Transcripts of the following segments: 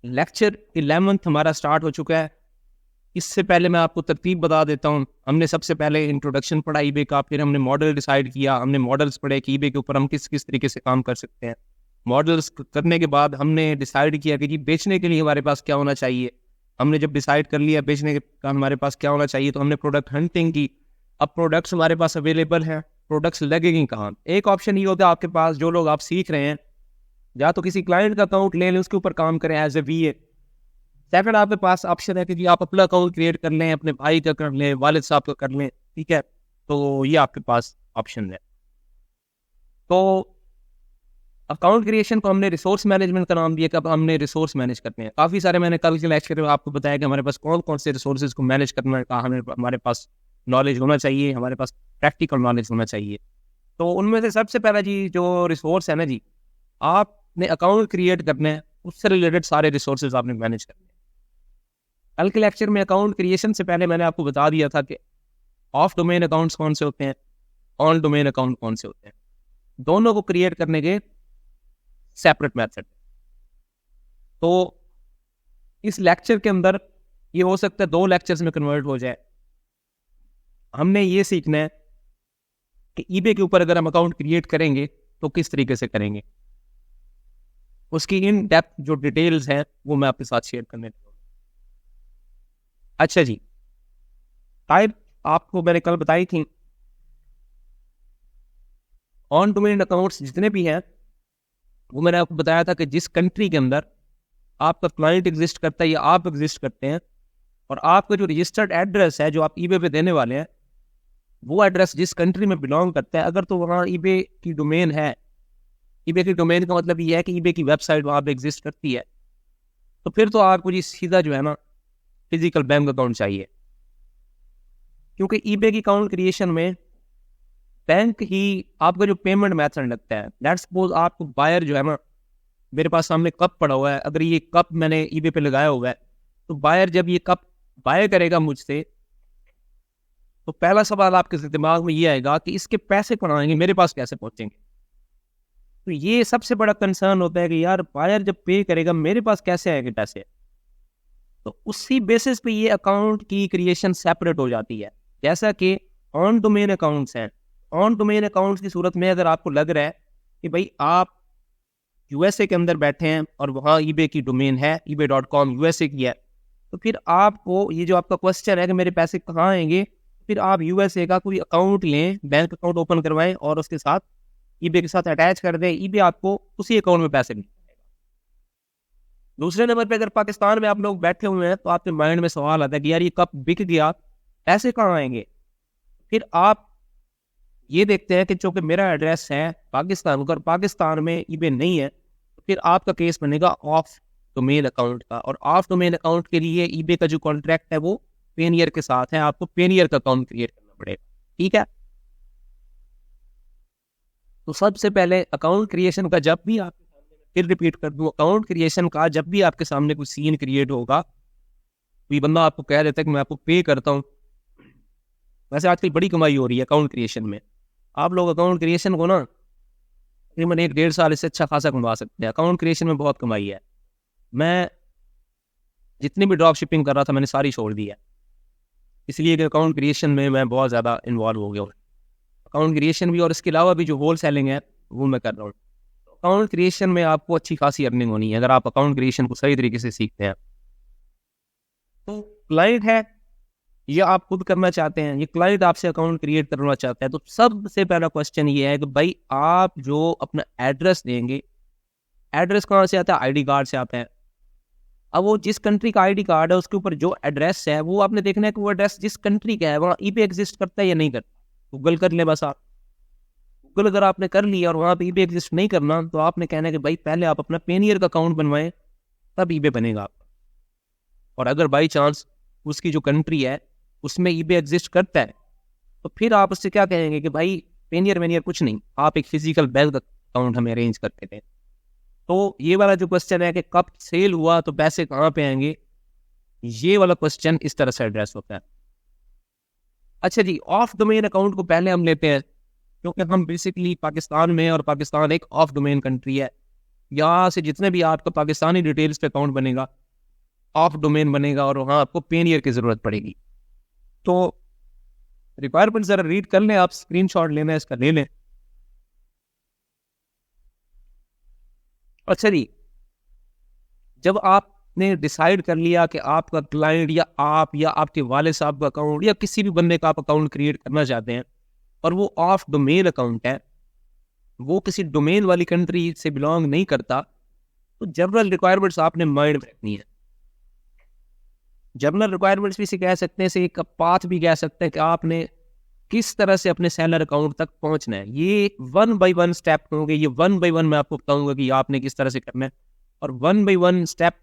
Lecture 11 हमारा start हो चुका है। इससे पहले मैं आपको तरतीब बता देता हूँ। हमने सबसे पहले इंट्रोडक्शन पढ़ा ईबे का, फिर हमने मॉडल डिसाइड किया, हमने मॉडल्स पढ़े कि ईबे के ऊपर हम किस किस तरीके से काम कर सकते हैं। मॉडल्स करने के बाद हमने डिसाइड किया कि जी बेचने के लिए हमारे पास क्या होना चाहिए। हमने जब डिसाइड कर लिया बेचने का हमारे पास क्या होना चाहिए, तो हमने प्रोडक्ट हंटिंग की। अब प्रोडक्ट्स हमारे पास अवेलेबल हैं, प्रोडक्ट्स लगेंगे कहाँ। एक ऑप्शन ये होता है आपके पास, जो लोग आप सीख रहे हैं, या तो किसी क्लाइंट का अकाउंट ले लें, उसके ऊपर काम करें एज ए वीए। सेकंड आपके पास ऑप्शन है कि जी आप अपना अकाउंट क्रिएट कर लें, अपने भाई का कर लें, वालिद साहब का कर लें, ठीक है। तो ये आपके पास ऑप्शन है। तो अकाउंट क्रिएशन को हमने रिसोर्स मैनेजमेंट का नाम दिया कि अब हमने रिसोर्स मैनेज करते हैं। काफ़ी सारे मैंने कल के लेक्चर में आपको बताया कि हमारे पास कौन कौन से रिसोर्सेज को मैनेज करना का हमारे पास नॉलेज होना चाहिए, हमारे पास प्रैक्टिकल नॉलेज होना चाहिए। तो उनमें से सबसे पहला जी जो रिसोर्स है ना जी, आपने अकाउंट क्रिएट करना है, उससे रिलेटेड सारे रिसोर्सेज आपने मैनेज करने हैं। कल के लेक्चर में अकाउंट क्रिएशन से पहले मैंने आपको बता दिया था कि ऑफ डोमेन अकाउंट्स कौन से होते हैं, ऑन डोमेन अकाउंट कौन से होते हैं। दोनों को क्रिएट करने के सेपरेट मेथड। तो इस लेक्चर के अंदर ये हो सकता है 2 लेक्चर्स में कन्वर्ट हो जाए। हमने ये सीखना है कि ईबे के ऊपर अगर हम अकाउंट क्रिएट करेंगे तो किस तरीके से करेंगे। उसकी इन डेप्थ जो डिटेल्स हैं वो मैं आपके साथ शेयर करने लगा। अच्छा जी, टाइप आपको मैंने कल बताई थी। ऑन डोमेन अकाउंट्स जितने भी हैं वो मैंने आपको बताया था कि जिस कंट्री के अंदर आपका क्लाइंट एग्जिस्ट करता है या आप एग्जिस्ट करते हैं, और आपका जो रजिस्टर्ड एड्रेस है जो आप ईबे पे देने वाले हैं, वो एड्रेस जिस कंट्री में बिलोंग करता है, अगर तो वहाँ ईबे की डोमेन है। ईबे की डोमेन का मतलब ये है कि ईबे की वेबसाइट वहाँ पे एग्जिस्ट करती है, तो फिर तो आपको जी सीधा जो है ना फिजिकल बैंक अकाउंट चाहिए। क्योंकि ईबे की अकाउंट क्रिएशन में बैंक ही आपका जो पेमेंट मेथड लगता है। लेट्स सपोज आपको बायर जो है ना, मेरे पास सामने कप पड़ा हुआ है, अगर ये कप मैंने ईबे पे लगाया हुआ है, तो बायर जब ये कप बाय करेगा मुझसे, तो पहला सवाल आपके दिमाग में ये आएगा कि इसके पैसे कहाँ आएंगे, मेरे पास कैसे पहुंचेंगे। तो ये सबसे बड़ा कंसर्न होता है कि यार बायर जब पे करेगा मेरे पास कैसे आएंगे पैसे। तो उसी बेसिस पे ये अकाउंट की क्रिएशन सेपरेट हो जाती है। जैसा कि ऑन डोमेन अकाउंट्स हैं, ऑन डोमेन अकाउंट्स की सूरत में अगर आपको लग रहा है कि भाई आप यूएसए के अंदर बैठे हैं और वहाँ ईबे की डोमेन है, ebay.com यूएसए की है, तो फिर आपको ये जो आपका क्वेश्चन है कि मेरे पैसे कहाँ आएंगे, फिर आप यूएसए का कोई अकाउंट लें, बैंक अकाउंट ओपन करवाएं और उसके साथ ईबे के साथ अटैच कर दें। ईबे आपको उसी अकाउंट में पैसे मिलेंगे। दूसरे नंबर पे अगर पाकिस्तान में आप लोग बैठे हुए हैं, तो आपके माइंड में सवाल आता है कि यार ये कब बिक गया, पैसे कहाँ आएंगे। फिर आप ये देखते हैं कि चूंकि मेरा एड्रेस है पाकिस्तान, अगर पाकिस्तान में ईबे नहीं है, तो फिर आपका केस बनेगा ऑफ डोमेन अकाउंट का। और ऑफ डोमेन अकाउंट के लिए ईबे का जो कॉन्ट्रैक्ट है वो पेनियर के साथ है, आपको पेनियर का अकाउंट क्रिएट करना पड़ेगा, ठीक है। तो सबसे पहले अकाउंट क्रिएशन का जब भी आपके सामने, फिर रिपीट कर दूं, अकाउंट क्रिएशन का जब भी आपके सामने कोई सीन क्रिएट होगा, कोई बंदा आपको कह देता है कि मैं आपको पे करता हूँ। वैसे आजकल बड़ी कमाई हो रही है अकाउंट क्रिएशन में। आप लोग अकाउंट क्रिएशन को ना तकरीबन 1-1.5 साल इससे अच्छा खासा कमा सकते हैं। अकाउंट क्रिएशन में बहुत कमाई है। मैं जितनी भी ड्रॉप शिपिंग कर रहा था मैंने सारी छोड़ दी है, इसलिए कि अकाउंट क्रिएशन में मैं बहुत ज़्यादा इन्वॉल्व हो गया हूँ। अकाउंट क्रिएशन भी और इसके अलावा भी जो होल सेलिंग है वो मैं कर रहा हूँ। अकाउंट क्रिएशन में आपको अच्छी खासी अर्निंग होनी है अगर आप अकाउंट क्रिएशन को सही तरीके से सीखते हैं। तो क्लाइंट है, ये आप खुद करना चाहते हैं, ये क्लाइंट आपसे अकाउंट क्रिएट करना चाहता है, तो सबसे पहला क्वेश्चन ये है कि भाई आप जो अपना एड्रेस देंगे, एड्रेस कहाँ से आता है, आईडी कार्ड से आता है। अब वो जिस कंट्री का आईडी कार्ड है उसके ऊपर जो एड्रेस है वो आपने देखना है कि वो एड्रेस जिस कंट्री का है वहाँ ईबे एग्जिस्ट करता है या नहीं करता। गूगल कर ले बस आप। गूगल अगर आपने कर लिया और वहाँ पे ईबे एग्जिस्ट नहीं करना, तो आपने कहना है कि भाई पहले आप अपना पेनियर का अकाउंट बनवाएं, तब ईबे बनेगा आपका। और अगर बाई चांस उसकी जो कंट्री है उसमें ईबे एग्जिस्ट करता है, तो फिर आप उससे क्या कहेंगे कि भाई पेनियर वेनियर कुछ नहीं, आप एक फिजिकल बैंक अकाउंट हमें अरेंज करके दें। तो ये वाला जो क्वेश्चन है कि कब सेल हुआ तो पैसे कहाँ पे आएंगे, ये वाला क्वेश्चन इस तरह से एड्रेस होता है। अच्छा जी, ऑफ डोमेन अकाउंट को पहले हम लेते हैं, क्योंकि हम बेसिकली पाकिस्तान में, और पाकिस्तान एक ऑफ डोमेन कंट्री है। यहाँ से जितने भी आपका पाकिस्तानी डिटेल्स पे अकाउंट बनेगा, ऑफ डोमेन बनेगा, और वहाँ आपको पेनियर की ज़रूरत पड़ेगी। तो रिक्वायरमेंट ज़रा रीड कर लें, आप स्क्रीनशॉट लेना है इसका ले लें। अच्छा जी, जब आपने डिसाइड कर लिया कि आपका क्लाइंट या आप या आपके वाले साहब का अकाउंट या किसी भी बंदे का आप अकाउंट क्रिएट करना चाहते हैं और वो ऑफ डोमेन अकाउंट है, वो किसी डोमेन वाली कंट्री से बिलोंग नहीं करता, तो जनरल रिक्वायरमेंट्स आपने माइंड में रखनी है। जनरल रिक्वायरमेंट्स भी इसे कह सकते हैं, इसे एक पाथ भी कह सकते हैं कि आपने किस तरह से अपने सेलर अकाउंट तक पहुंचना है। ये 1 बाय 1 स्टेप होंगे, ये 1 बाय 1 मैं आपको बताऊंगा कि आपने किस तरह से करना है, और 1 बाय 1 स्टेप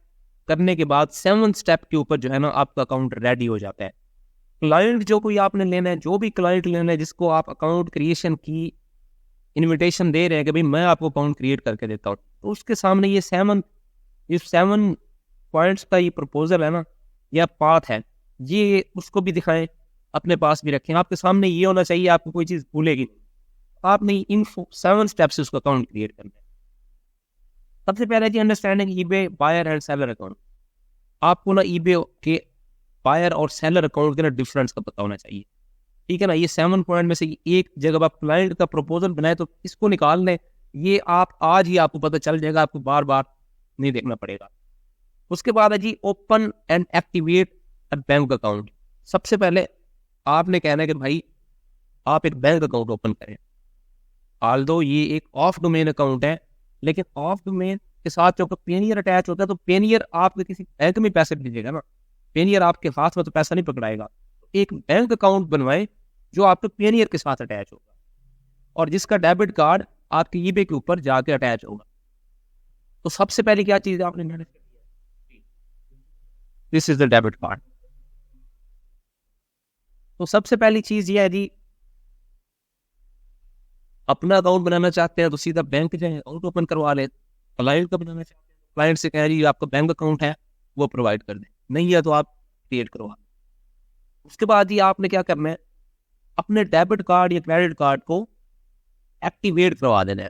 करने के बाद 7 स्टेप के ऊपर जो है ना आपका अकाउंट रेडी हो जाता है। क्लाइंट जो कोई आपने लेना है, जो भी क्लाइंट लेना है जिसको आप अकाउंट क्रिएशन की इनविटेशन दे रहे हैं कि भाई मैं आपको अकाउंट क्रिएट करके देता हूँ, तो उसके सामने ये 7 पॉइंट्स का ये प्रपोजल है ना, या पाथ है, ये उसको भी दिखाएं, अपने पास भी रखें। आपके सामने ये होना चाहिए, आपको कोई चीज़ भूलेगी। आपने इन 7 स्टेप से उसका अकाउंट क्रिएट करना है। सबसे पहले जी understanding eBay buyer and seller account. आपको ना ईबे के बायर और सेलर अकाउंट के ना डिफरेंस का पता होना चाहिए, ठीक है ना। ये 7 पॉइंट में से एक जगह आप क्लाइंट का प्रपोजल बनाए तो इसको निकाल लें, ये आप आज ही आपको पता चल जाएगा, आपको बार बार नहीं देखना पड़ेगा। उसके बाद है जी open and activate a bank account. सबसे पहले आपने कहना है कि भाई आप एक बैंक अकाउंट ओपन करें। आल्दो ये एक ऑफ डोमेन अकाउंट है, लेकिन ऑफ डोमेन के साथ जो पेनियर अटैच होता है, तो पेनियर आपके किसी बैंक में पैसे भेजेगा ना, पेनियर आपके हाथ में तो पैसा नहीं पकड़ाएगा। एक बैंक अकाउंट बनवाएं जो आपके पेनियर के साथ अटैच होगा, और जिसका डेबिट कार्ड आपके ईबे के ऊपर जाके अटैच होगा। तो सबसे पहले क्या चीज आपने मैनेज कर दिया, this is the debit card. तो सबसे पहली चीज ये है जी, अपना अकाउंट बनाना चाहते हैं तो सीधा बैंक जाए, अकाउंट ओपन करवा लें। क्लाइंट का बनाना चाहते हैं, क्लाइंट से कह जी आपका बैंक अकाउंट है वो प्रोवाइड कर दें, नहीं है तो आप क्रिएट करवा। उसके बाद ही आपने क्या करना है, अपने डेबिट कार्ड या क्रेडिट कार्ड को एक्टिवेट करवा देना है।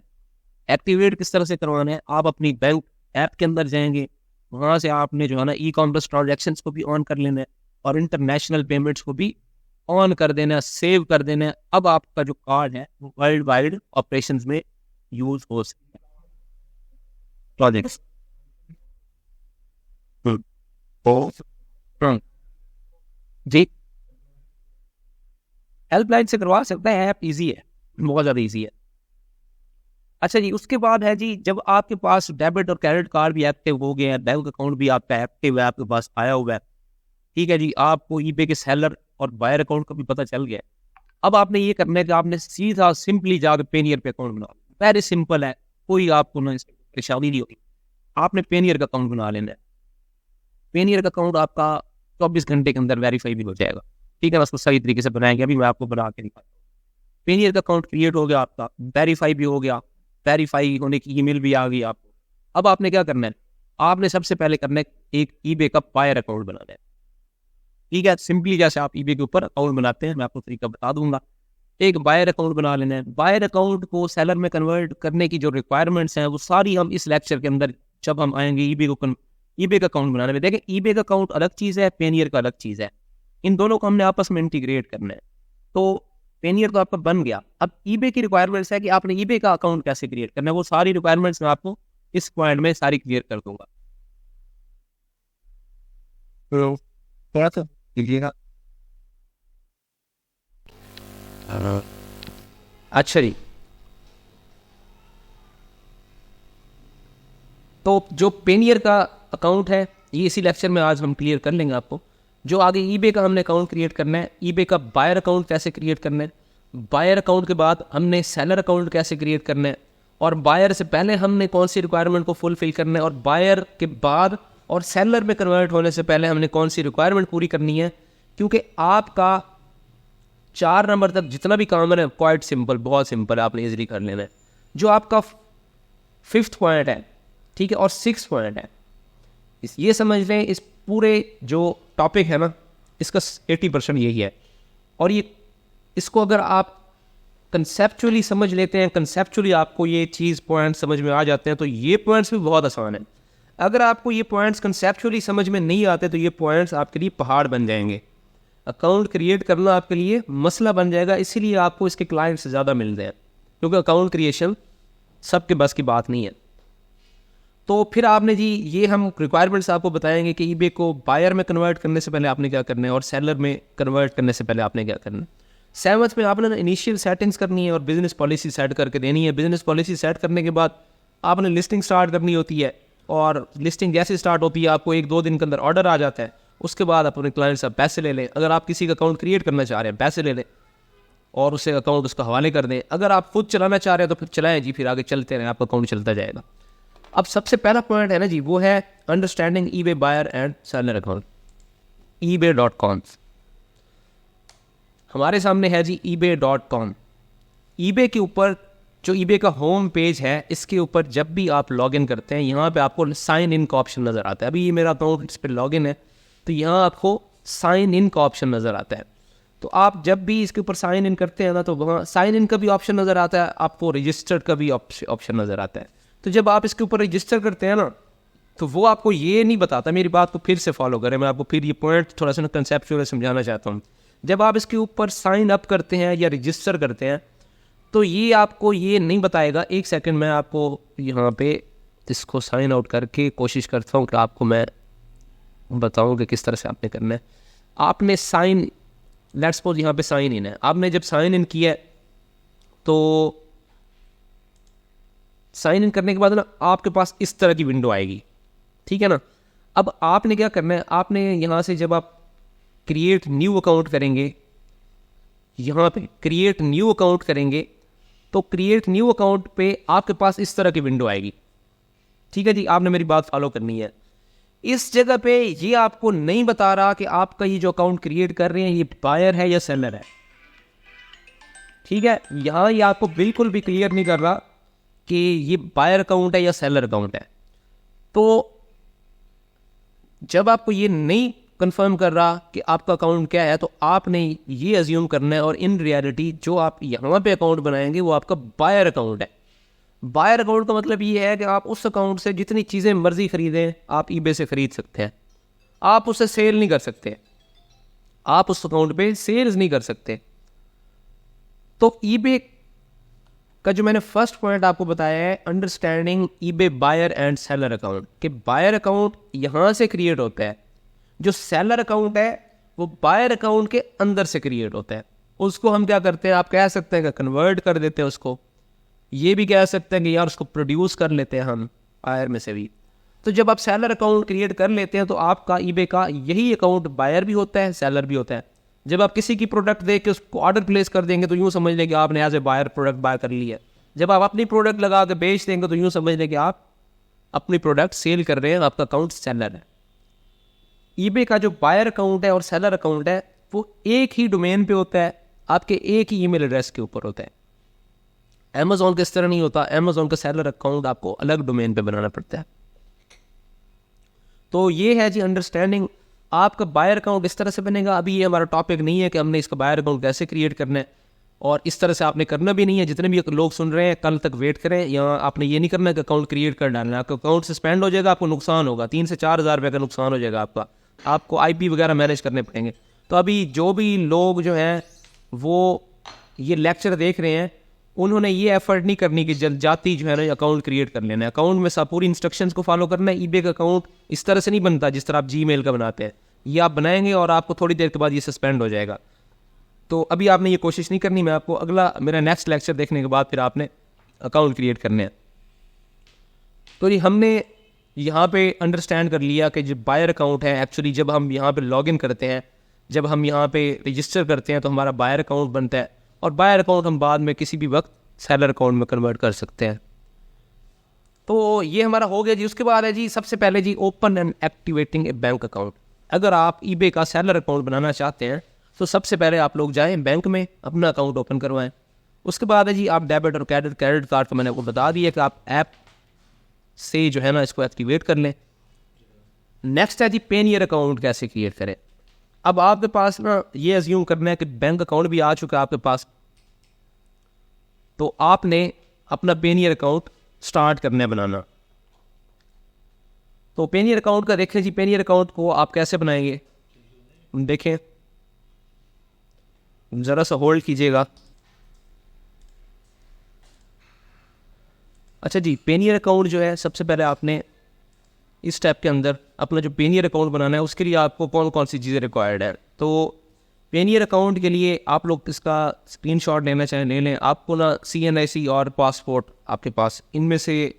एक्टिवेट किस तरह से करवाना है, आप अपनी बैंक ऐप के अंदर जाएंगे, वहां से आपने जो है ना ई-कॉमर्स ट्रांजैक्शंस को भी ऑन कर लेना है और इंटरनेशनल पेमेंट्स को भी ऑन कर देना है, सेव कर देना है। अब आपका जो कार्ड है वो वर्ल्ड वाइड ऑपरेशंस में यूज हो सकता है। प्रोजेक्ट्स जी हेल्पलाइन से करवा सकते हैं, ऐप इजी है, बहुत ज़्यादा इजी है। अच्छा जी, उसके बाद है जी, जब आपके पास डेबिट और क्रेडिट कार्ड भी एक्टिव हो गए हैं, बैंक अकाउंट भी आपका एक्टिव है, आपके पास आया हुआ है, ठीक है जी, आपको ईबे के सेलर और बायर अकाउंट का भी पता चल गया। अब आपने ये करना है कि आपने सीधा सिंपली जाकर पेनियर पे अकाउंट बना, वेरी सिंपल है, कोई आपको ना इसमें परेशानी नहीं होगी। आपने पेनियर का अकाउंट बना लेना है। पेनियर का अकाउंट आपका 24 घंटे के अंदर वेरीफाई भी हो जाएगा, ठीक है ना। उसको सही तरीके से बनाएंगे, अभी मैं आपको बना के दिखाता हूँ। पेनियर का अकाउंट क्रिएट हो गया, आपका वेरीफाई भी हो गया, वेरीफाई होने की ईमेल भी आ गई आपको। अब आपने क्या करना है, आपने सबसे पहले करना है एक ईबे का बायर अकाउंट बनाना है, ठीक है। सिंपली जैसे आप ईबे के ऊपर अकाउंट बनाते हैं, मैं आपको तरीका बता दूंगा। एक बायर अकाउंट बना लेना है। बायर अकाउंट को सेलर में कन्वर्ट करने की जो रिक्वायरमेंट्स हैं वो सारी हम इस लेक्चर के अंदर जब हम आएंगे ईबे का अकाउंट बनाने में, देखें ईबे का अकाउंट अलग चीज़ है, पेनियर का अलग चीज़ है, इन दोनों को हमने आपस में इंटीग्रेट करना है। तो पेनियर तो आपका बन गया, अब ईबे की रिक्वायरमेंट्स है कि आपने ईबे का अकाउंट कैसे क्रिएट करना है, वो सारी रिक्वायरमेंट्स मैं आपको इस पॉइंट में सारी क्लियर कर दूंगा। थोड़ा सा लीजिएगा। अच्छा जी, तो जो पेनियर का अकाउंट है ये इसी लेक्चर में आज हम क्लियर कर लेंगे आपको। जो आगे ईबे का हमने अकाउंट क्रिएट करना है, ईबे का बायर अकाउंट कैसे क्रिएट करना है, बायर अकाउंट के बाद हमने सेलर अकाउंट कैसे क्रिएट करना है, और बायर से पहले हमने कौन सी रिक्वायरमेंट को फुलफिल करना है, और बायर के बाद और सेलर में कन्वर्ट होने से पहले हमने कौन सी रिक्वायरमेंट पूरी करनी है। क्योंकि आपका 4 नंबर तक जितना भी काम है क्वाइट सिंपल, बहुत सिंपल है, आपने इजीली कर लेना है। जो आपका 5th पॉइंट है, ठीक है, और 6th पॉइंट है, ये समझ लें इस पूरे जो टॉपिक है ना इसका 80% यही है। और ये इसको अगर आप कंसेप्चुअली समझ लेते हैं, कंसेप्चुअली आपको ये चीज़ पॉइंट समझ में आ जाते हैं, तो ये पॉइंट्स भी बहुत आसान है। अगर आपको ये पॉइंट्स कंसेप्चुअली समझ में नहीं आते तो ये पॉइंट्स आपके लिए पहाड़ बन जाएंगे। अकाउंट क्रिएट करना आपके लिए मसला बन जाएगा, इसीलिए आपको इसके क्लाइंट से ज़्यादा मिलते हैं, क्योंकि अकाउंट क्रिएशन सबके बस की बात नहीं है। तो फिर आपने जी ये हम रिक्वायरमेंट्स आपको बताएंगे कि ईबे को बायर में कन्वर्ट करने से पहले आपने क्या करना है और सेलर में कन्वर्ट करने से पहले आपने क्या करना है। 7th में आपने इनिशियल सेटिंग्स करनी है और बिजनेस पॉलिसी सेट करके देनी है। बिजनेस पॉलिसी सेट करने के बाद आपने लिस्टिंग स्टार्ट करनी होती है, और लिस्टिंग जैसे स्टार्ट होती है आपको 1-2 दिन के अंदर ऑर्डर आ जाता है। उसके बाद अपने क्लाइंट से पैसे ले लें। अगर आप किसी का अकाउंट क्रिएट करना चाह रहे हैं, पैसे ले लें और उसे अकाउंट उसका हवाले कर दें। अगर आप खुद चलाना चाह रहे हैं तो फिर चलाएं जी, फिर आगे चलते रहें, आपका अकाउंट चलता जाएगा। अब सबसे पहला पॉइंट है ना जी, वो है understanding eBay buyer and seller account. ebay.com हमारे सामने है जी ebay.com। ईबे के ऊपर जो ईबे का होम पेज है, इसके ऊपर जब भी आप लॉगिन करते हैं यहाँ पे आपको साइन इन का ऑप्शन नज़र आता है। अभी ये मेरा अकाउंट इस पर लॉगिन है, तो यहाँ आपको साइन इन का ऑप्शन नज़र आता है। तो आप जब भी इसके ऊपर साइन इन करते हैं ना, तो वहाँ साइन इन का भी ऑप्शन नज़र आता है, आपको रजिस्टर्ड का भी ऑप्शन नज़र आता है। तो जब आप इसके ऊपर रजिस्टर करते हैं ना, तो वो आपको ये नहीं बताता। मेरी बात को फिर से फॉलो करें, मैं आपको फिर ये पॉइंट थोड़ा सा कंसेप्चुअल समझाना चाहता हूँ। जब आप इसके ऊपर साइन अप करते हैं या रजिस्टर करते हैं, तो ये आपको ये नहीं बताएगा। एक सेकंड मैं आपको यहाँ पे इसको साइन आउट करके कोशिश करता हूँ कि आपको मैं बताऊँ कि किस तरह से आपने करना है। आपने साइन, लेट्स सपोज यहाँ पे साइन इन है, आपने जब साइन इन किया तो साइन इन करने के बाद ना आपके पास इस तरह की विंडो आएगी, ठीक है ना। अब आपने क्या करना है, आपने यहाँ से जब आप क्रिएट न्यू अकाउंट करेंगे, यहाँ पे क्रिएट न्यू अकाउंट करेंगे, तो क्रिएट न्यू अकाउंट पे आपके पास इस तरह की विंडो आएगी, ठीक है जी। आपने मेरी बात फॉलो करनी है। इस जगह पे ये आपको नहीं बता रहा कि आपका ये जो अकाउंट क्रिएट कर रहे हैं ये बायर है या सेलर है, ठीक है। यहाँ ये आपको बिल्कुल भी क्लियर नहीं कर रहा कि ये बायर अकाउंट है या सेलर अकाउंट है। तो जब आपको ये नहीं कंफर्म कर रहा कि आपका अकाउंट क्या है, तो आपने ये अज्यूम करना है, और इन रियलिटी जो आप यहाँ पे अकाउंट बनाएंगे वो आपका बायर अकाउंट है। बायर अकाउंट का मतलब ये है कि आप उस अकाउंट से जितनी चीज़ें मर्जी खरीदें आप ईबे से खरीद सकते हैं, आप उससे सेल नहीं कर सकते, आप उस अकाउंट पे सेल्स नहीं कर सकते। तो ईबे का जो मैंने फर्स्ट पॉइंट आपको बताया है, understanding eBay buyer and seller account, कि बायर अकाउंट यहाँ से क्रिएट होता है, जो सेलर अकाउंट है वो बायर अकाउंट के अंदर से क्रिएट होता है। उसको हम क्या करते हैं, आप कह सकते हैं कि कन्वर्ट कर देते हैं उसको, ये भी कह सकते हैं कि यार उसको प्रोड्यूस कर लेते हैं हम बायर में से भी। तो जब आप सेलर अकाउंट क्रिएट कर लेते हैं तो आपका ईबे का यही अकाउंट बायर भी होता है, सेलर भी होता है। जब आप किसी की प्रोडक्ट देख के उसको ऑर्डर प्लेस कर देंगे तो यूँ समझ लें कि आपने as a buyer product buy कर ली है। जब आप अपनी प्रोडक्ट लगा के बेच देंगे तो यूँ समझ लें कि आप अपनी प्रोडक्ट सेल कर रहे हैं, आपका अकाउंट सेलर है। ईबे का जो बायर अकाउंट है और सेलर अकाउंट है वो एक ही डोमेन पे होता है, आपके एक ही ईमेल एड्रेस के ऊपर होता है। अमेज़ॉन का इस तरह नहीं होता, अमेज़ॉन का सेलर अकाउंट आपको अलग डोमेन पे बनाना पड़ता है। तो ये है जी अंडरस्टैंडिंग। आपका बायर अकाउंट इस तरह से बनेगा। अभी ये हमारा टॉपिक नहीं है कि हमने इसका बायर अकाउंट कैसे क्रिएट करना है, और इस तरह से आपने करना भी नहीं है। जितने भी लोग सुन रहे हैं कल तक वेट करें, यहाँ आपने ये नहीं करना कि अकाउंट क्रिएट कर डालना है। आपका अकाउंट सस्पेंड हो जाएगा, आपको नुकसान होगा, 3 से 4 हज़ार रुपये का नुकसान हो जाएगा आपको IP वगैरह मैनेज करने पड़ेंगे। तो अभी जो भी लोग जो हैं वो ये लेक्चर देख रहे हैं, उन्होंने ये एफर्ट नहीं करनी कि जाती जो है ना अकाउंट क्रिएट कर लेना है। अकाउंट में सब पूरी इंस्ट्रक्शंस को फॉलो करना है। ईबे का अकाउंट इस तरह से नहीं बनता जिस तरह आप Gmail का बनाते हैं। ये आप बनाएंगे और आपको थोड़ी देर के बाद ये सस्पेंड हो जाएगा। तो अभी आपने ये कोशिश नहीं करनी। मैं आपको अगला मेरा नेक्स्ट लेक्चर देखने के बाद फिर आपने अकाउंट क्रिएट करने हैं। तो ये हमने यहाँ पे अंडरस्टैंड कर लिया कि जो बायर अकाउंट है, एक्चुअली जब हम यहाँ पे लॉगिन करते हैं, जब हम यहाँ पे रजिस्टर करते हैं तो हमारा बायर अकाउंट बनता है, और बायर अकाउंट हम बाद में किसी भी वक्त सेलर अकाउंट में कन्वर्ट कर सकते हैं। तो ये हमारा हो गया जी। उसके बाद है जी सबसे पहले जी open and activating a bank account. अगर आप ईबे का सेलर अकाउंट बनाना चाहते हैं तो सबसे पहले आप लोग जाएं बैंक में, अपना अकाउंट ओपन करवाएं। उसके बाद है जी आप डेबिट और क्रेडिट कार्ड को मैंने आपको बता दिया कि आप ऐप से जो है ना इसको एक्टिवेट कर लें। नेक्स्ट है जी पेनियर अकाउंट कैसे क्रिएट करें। अब आपके पास ना ये अज्यूम करना है कि बैंक अकाउंट भी आ चुका है आपके पास, तो आपने अपना पेनियर अकाउंट स्टार्ट करना है बनाना। तो पेनियर अकाउंट का देखें जी, पेनियर अकाउंट को आप कैसे बनाएंगे देखें, ज़रा सा होल्ड कीजिएगा। अच्छा जी, पेनियर अकाउंट जो है सबसे पहले आपने इस स्टेप के अंदर अपना जो पेनियर अकाउंट बनाना है उसके लिए आपको कौन कौन सी चीज़ें रिक्वायर्ड है। तो पेनियर अकाउंट के लिए आप लोग इसका स्क्रीनशॉट लेना चाहें ले लें। आपको ना CNIC और पासपोर्ट आपके पास, इनमें से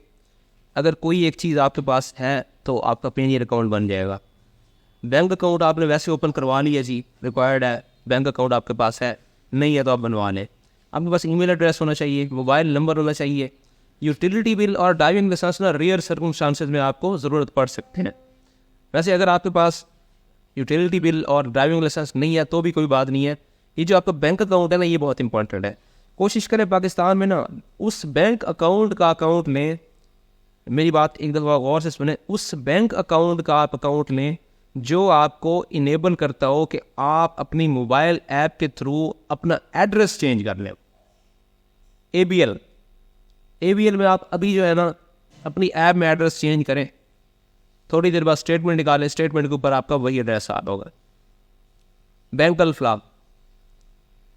अगर कोई एक चीज़ आपके पास है तो आपका पेनियर अकाउंट बन जाएगा। बैंक अकाउंट आपने वैसे ओपन करवा लिया जी, रिक्वायर्ड है, बैंक अकाउंट आपके पास है, नहीं है तो आप बनवा लें। आपके पास ईमेल एड्रेस होना चाहिए, मोबाइल नंबर होना चाहिए। यूटिलिटी बिल और ड्राइविंग लाइसेंस ना रेयर सर्कमस्टांसेस में आपको ज़रूरत पड़ सकते हैं। वैसे अगर आपके पास यूटिलिटी बिल और ड्राइविंग लाइसेंस नहीं है तो भी कोई बात नहीं है। ये जो आपका बैंक अकाउंट है ना, ये बहुत इंपॉर्टेंट है। कोशिश करें पाकिस्तान में ना उस बैंक अकाउंट का अकाउंट लें, मेरी बात एक दफ़ा गौर से सुने, उस बैंक अकाउंट का आप अकाउंट लें जो आपको इनेबल करता हो कि आप अपनी मोबाइल ऐप के थ्रू अपना एड्रेस चेंज कर लें। ABL में आप अभी जो है ना अपनी ऐप में एड्रेस चेंज करें, थोड़ी देर बाद स्टेटमेंट निकालें, स्टेटमेंट के ऊपर आपका वही एड्रेस आ होगा। बैंक अल्फ्लाग,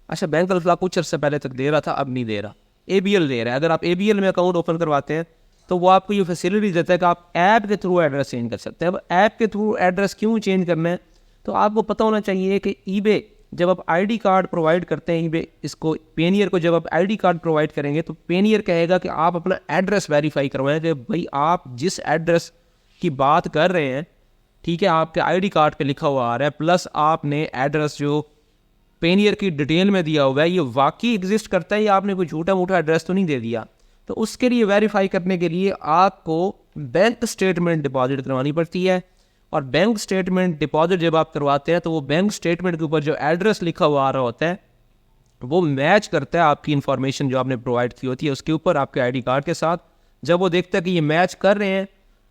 अच्छा बैंक अल्फ्लाग कुछ अर्से पहले तक दे रहा था, अब नहीं दे रहा, ABL दे रहा है। अगर आप ABL में अकाउंट ओपन करवाते हैं तो वो आपको ये फैसिलिटी देता है कि आप ऐप के थ्रू एड्रेस चेंज कर सकते हैं। अब ऐप के थ्रू एड्रेस क्यों चेंज करना है, तो आपको पता होना चाहिए कि eBay जब आप ID कार्ड प्रोवाइड करते हैं, eBay इसको पेनियर को जब आप ID कार्ड प्रोवाइड करेंगे तो पेनियर कहेगा कि आप अपना एड्रेस वेरीफाई करवाएं कि भाई आप जिस एड्रेस की बात कर रहे हैं, ठीक है, आपके ID कार्ड पे लिखा हुआ आ रहा है, प्लस आपने एड्रेस जो पेनियर की डिटेल में दिया हुआ है ये वाकई एग्जिस्ट करता है या आपने कोई झूठा मूठा एड्रेस तो नहीं दे दिया। तो उसके लिए वेरीफाई करने के लिए आपको बैंक स्टेटमेंट डिपॉजिट करवानी पड़ती है। और बैंक स्टेटमेंट डिपॉजिट जब आप करवाते हैं तो वो बैंक स्टेटमेंट के ऊपर जो एड्रेस लिखा हुआ आ रहा होता है वो मैच करता है आपकी इन्फॉर्मेशन जो आपने प्रोवाइड की होती है उसके ऊपर आपके ID कार्ड के साथ। जब वो देखता है कि ये मैच कर रहे हैं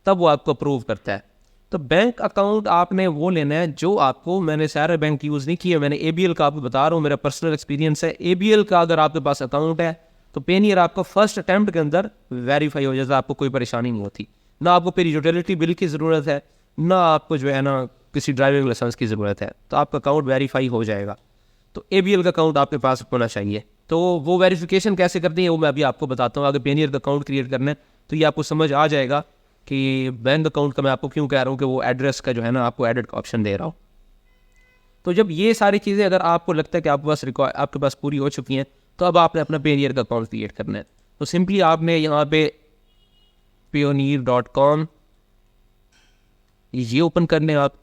तब वो आपको अप्रूव करता है। तो बैंक अकाउंट आपने वो लेना है जो आपको, मैंने सारे बैंक यूज़ नहीं किए, मैंने ABL का आपको बता रहा हूँ, मेरा पर्सनल एक्सपीरियंस है। ABL का अगर आपके पास अकाउंट है तो पेनियर आपको फर्स्ट अटैम्प्ट के अंदर वेरीफाई हो जाता है, आपको कोई परेशानी नहीं होती, ना आपको फिर यूटिलिटी बिल की ज़रूरत है, ना आपको जो है ना किसी ड्राइविंग लाइसेंस की ज़रूरत है, तो आपका अकाउंट वेरीफाई हो जाएगा। तो ABL का अकाउंट आपके पास होना चाहिए। तो वो वेरिफिकेशन कैसे करती है वो मैं अभी आपको बताता हूँ। अगर पेनियर का अकाउंट क्रिएट करना है तो ये आपको समझ आ जाएगा कि बैंक अकाउंट का मैं आपको क्यों कह रहा हूँ कि वो एड्रेस का जो है ना आपको एडिट का ऑप्शन दे रहा हूँ। तो जब ये सारी चीज़ें अगर आपको लगता है कि आपके पास पूरी हो चुकी हैं तो अब आपने अपना पेनियर का अकाउंट क्रिएट करना है। तो सिंपली आपने यहाँ पे payoneer.com ये ओपन करने आप